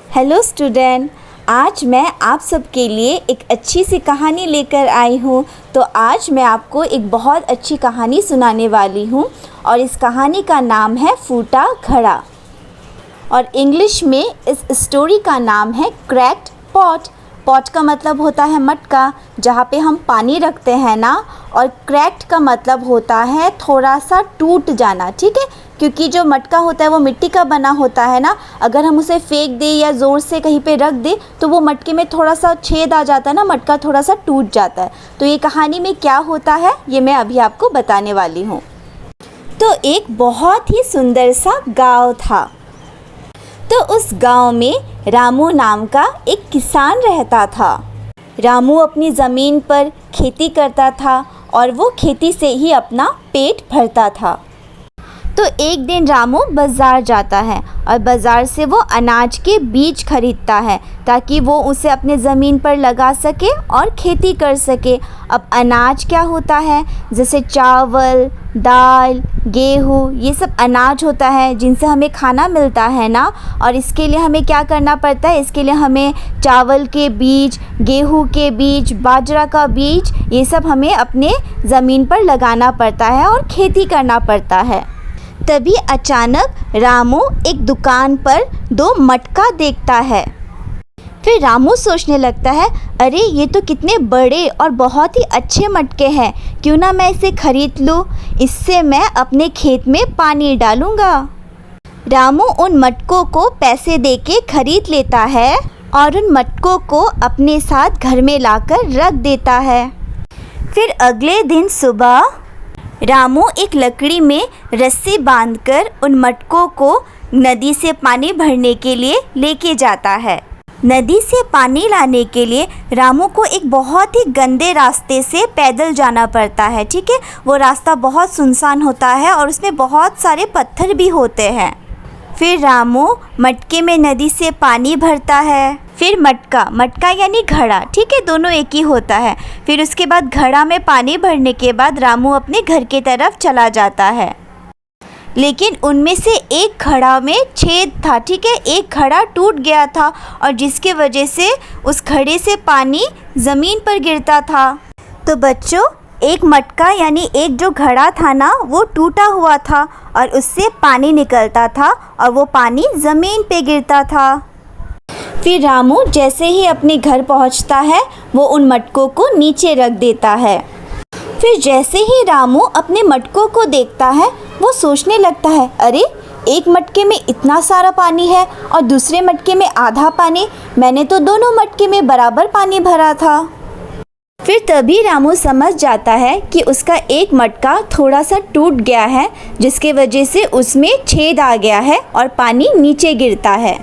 Hello student, आज मैं आप सबके लिए एक अच्छी सी कहानी लेकर आई हूँ। तो आज मैं आपको एक बहुत अच्छी कहानी सुनाने वाली हूँ और इस कहानी का नाम है फूटा घड़ा और इंग्लिश में इस स्टोरी का नाम है क्रैक्ड पॉट। पॉट का मतलब होता है मटका, जहाँ पे हम पानी रखते हैं ना, और क्रैक्ड का मतलब होता है थोड़ा सा टूट जाना। ठीक है, क्योंकि जो मटका होता है वो मिट्टी का बना होता है ना, अगर हम उसे फेंक दें या ज़ोर से कहीं पे रख दें तो वो मटके में थोड़ा सा छेद आ जाता है ना, मटका थोड़ा सा टूट जाता है। तो ये कहानी में क्या होता है ये मैं अभी आपको बताने वाली हूँ। तो एक बहुत ही सुंदर सा गाँव था। तो उस गांव में रामू नाम का एक किसान रहता था। रामू अपनी ज़मीन पर खेती करता था और वो खेती से ही अपना पेट भरता था। तो एक दिन रामू बाज़ार जाता है और बाज़ार से वो अनाज के बीज खरीदता है ताकि वो उसे अपने ज़मीन पर लगा सके और खेती कर सके। अब अनाज क्या होता है, जैसे चावल, दाल, गेहूँ, ये सब अनाज होता है जिनसे हमें खाना मिलता है ना। और इसके लिए हमें क्या करना पड़ता है, इसके लिए हमें चावल के बीज, गेहूँ के बीज, बाजरा का बीज, ये सब हमें अपने ज़मीन पर लगाना पड़ता है और खेती करना पड़ता है। तभी अचानक रामू एक दुकान पर 2 मटका देखता है। फिर रामू सोचने लगता है, अरे ये तो कितने बड़े और बहुत ही अच्छे मटके हैं, क्यों ना मैं इसे खरीद लूँ, इससे मैं अपने खेत में पानी डालूँगा। रामू उन मटकों को पैसे देके खरीद लेता है और उन मटकों को अपने साथ घर में लाकर रख देता है। फिर अगले दिन सुबह रामू एक लकड़ी में रस्सी बांधकर उन मटकों को नदी से पानी भरने के लिए लेके जाता है। नदी से पानी लाने के लिए रामू को एक बहुत ही गंदे रास्ते से पैदल जाना पड़ता है। ठीक है, वो रास्ता बहुत सुनसान होता है और उसमें बहुत सारे पत्थर भी होते हैं। फिर रामू मटके में नदी से पानी भरता है। फिर मटका यानी घड़ा, ठीक है, दोनों एक ही होता है। फिर उसके बाद घड़ा में पानी भरने के बाद रामू अपने घर की तरफ चला जाता है। लेकिन उनमें से एक घड़ा में छेद था। ठीक है, एक घड़ा टूट गया था और जिसके वजह से उस घड़े से पानी ज़मीन पर गिरता था। तो बच्चों, एक मटका यानी एक जो घड़ा था ना, वो टूटा हुआ था और उससे पानी निकलता था और वो पानी ज़मीन पे गिरता था। फिर रामू जैसे ही अपने घर पहुंचता है वो उन मटकों को नीचे रख देता है। फिर जैसे ही रामू अपने मटकों को देखता है वो सोचने लगता है, अरे एक मटके में इतना सारा पानी है और दूसरे मटके में आधा पानी, मैंने तो दोनों मटके में बराबर पानी भरा था। फिर तभी रामू समझ जाता है कि उसका एक मटका थोड़ा सा टूट गया है, जिसके वजह से उसमें छेद आ गया है और पानी नीचे गिरता है।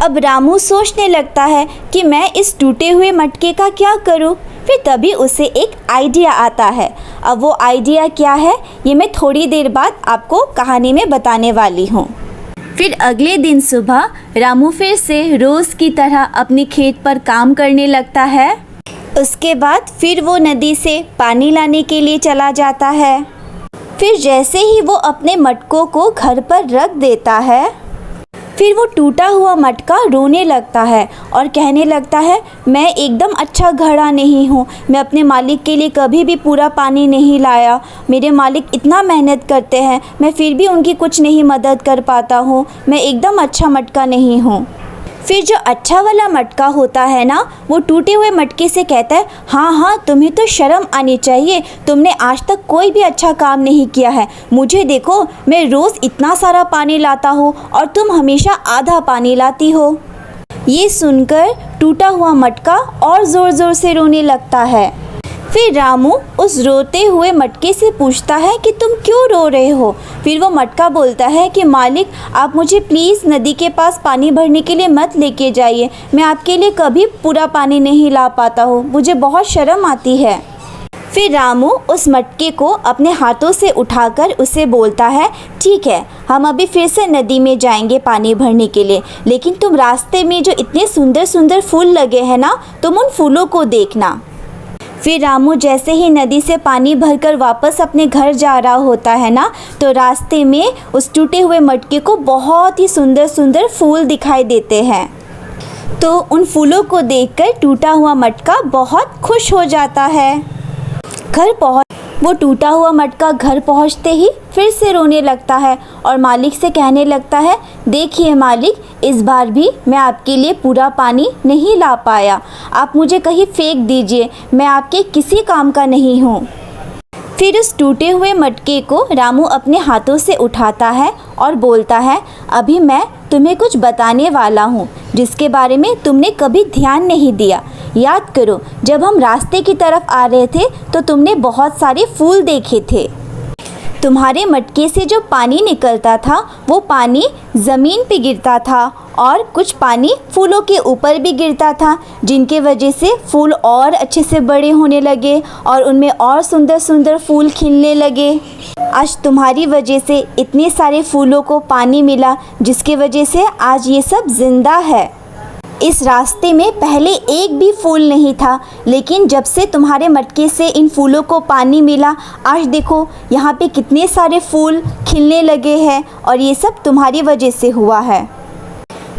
अब रामू सोचने लगता है कि मैं इस टूटे हुए मटके का क्या करूं। फिर तभी उसे एक आइडिया आता है। अब वो आइडिया क्या है ये मैं थोड़ी देर बाद आपको कहानी में बताने वाली हूँ। फिर अगले दिन सुबह रामू फिर से रोज़ की तरह अपने खेत पर काम करने लगता है। उसके बाद फिर वो नदी से पानी लाने के लिए चला जाता है। फिर जैसे ही वो अपने मटकों को घर पर रख देता है, फिर वो टूटा हुआ मटका रोने लगता है और कहने लगता है, मैं एकदम अच्छा घड़ा नहीं हूँ, मैं अपने मालिक के लिए कभी भी पूरा पानी नहीं लाया, मेरे मालिक इतना मेहनत करते हैं, मैं फिर भी उनकी कुछ नहीं मदद कर पाता हूँ, मैं एकदम अच्छा मटका नहीं हूँ। फिर जो अच्छा वाला मटका होता है ना, वो टूटे हुए मटके से कहता है, हाँ, तुम्हें तो शर्म आनी चाहिए, तुमने आज तक कोई भी अच्छा काम नहीं किया है। मुझे देखो, मैं रोज़ इतना सारा पानी लाता हूँ और तुम हमेशा आधा पानी लाती हो। ये सुनकर टूटा हुआ मटका और ज़ोर ज़ोर से रोने लगता है। फिर रामू उस रोते हुए मटके से पूछता है कि तुम क्यों रो रहे हो। फिर वो मटका बोलता है कि मालिक, आप मुझे प्लीज़ नदी के पास पानी भरने के लिए मत लेके जाइए, मैं आपके लिए कभी पूरा पानी नहीं ला पाता हूँ, मुझे बहुत शर्म आती है। फिर रामू उस मटके को अपने हाथों से उठाकर उसे बोलता है, ठीक है, हम अभी फिर से नदी में जाएंगे पानी भरने के लिए, लेकिन तुम रास्ते में जो इतने सुंदर सुंदर फूल लगे हैं ना, तुम उन फूलों को देखना। फिर रामू जैसे ही नदी से पानी भरकर वापस अपने घर जा रहा होता है ना, तो रास्ते में उस टूटे हुए मटके को बहुत ही सुंदर सुंदर फूल दिखाई देते हैं। तो उन फूलों को देखकर टूटा हुआ मटका बहुत खुश हो जाता है। वो टूटा हुआ मटका घर पहुंचते ही फिर से रोने लगता है और मालिक से कहने लगता है, देखिए मालिक, इस बार भी मैं आपके लिए पूरा पानी नहीं ला पाया। आप मुझे कहीं फेंक दीजिए, मैं आपके किसी काम का नहीं हूँ। फिर उस टूटे हुए मटके को रामू अपने हाथों से उठाता है और बोलता है, अभी मैं तुम्हें कुछ बताने वाला हूँ जिसके बारे में तुमने कभी ध्यान नहीं दिया। याद करो, जब हम रास्ते की तरफ आ रहे थे तो तुमने बहुत सारे फूल देखे थे। तुम्हारे मटके से जो पानी निकलता था वो पानी ज़मीन पे गिरता था और कुछ पानी फूलों के ऊपर भी गिरता था, जिनके वजह से फूल और अच्छे से बड़े होने लगे और उनमें और सुंदर सुंदर फूल खिलने लगे। आज तुम्हारी वजह से इतने सारे फूलों को पानी मिला, जिसके वजह से आज ये सब ज़िंदा है। इस रास्ते में पहले एक भी फूल नहीं था, लेकिन जब से तुम्हारे मटके से इन फूलों को पानी मिला, आज देखो यहाँ पे कितने सारे फूल खिलने लगे हैं और ये सब तुम्हारी वजह से हुआ है।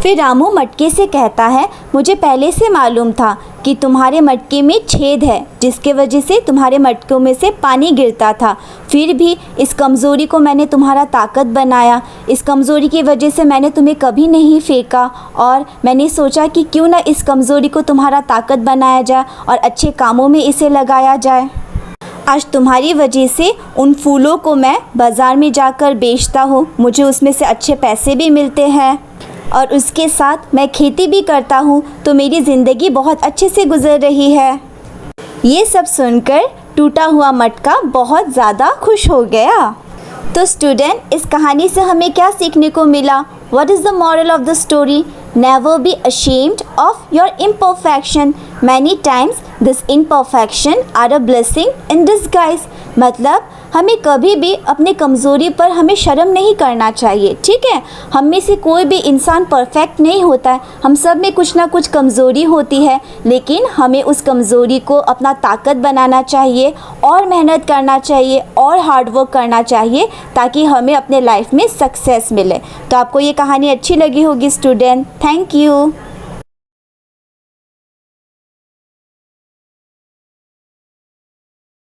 फिर रामू मटके से कहता है, मुझे पहले से मालूम था कि तुम्हारे मटके में छेद है, जिसके वजह से तुम्हारे मटकों में से पानी गिरता था। फिर भी इस कमज़ोरी को मैंने तुम्हारा ताकत बनाया। इस कमज़ोरी की वजह से मैंने तुम्हें कभी नहीं फेंका और मैंने सोचा कि क्यों ना इस कमज़ोरी को तुम्हारा ताकत बनाया जाए और अच्छे कामों में इसे लगाया जाए। आज तुम्हारी वजह से उन फूलों को मैं बाज़ार में जाकर बेचता हूँ, मुझे उसमें से अच्छे पैसे भी मिलते हैं और उसके साथ मैं खेती भी करता हूँ, तो मेरी ज़िंदगी बहुत अच्छे से गुजर रही है। ये सब सुनकर टूटा हुआ मटका बहुत ज़्यादा खुश हो गया। तो स्टूडेंट, इस कहानी से हमें क्या सीखने को मिला? What is the moral of the story? Never be ashamed of your imperfection. Many times this imperfection are a blessing in disguise. मतलब हमें कभी भी अपने कमज़ोरी पर हमें शर्म नहीं करना चाहिए, ठीक है। हम में से कोई भी इंसान परफेक्ट नहीं होता है, हम सब में कुछ ना कुछ कमज़ोरी होती है, लेकिन हमें उस कमज़ोरी को अपना ताकत बनाना चाहिए और मेहनत करना चाहिए और हार्ड वर्क करना चाहिए, ताकि हमें अपने लाइफ में सक्सेस मिले। तो आपको ये कहानी अच्छी लगी होगी स्टूडेंट। Thank you.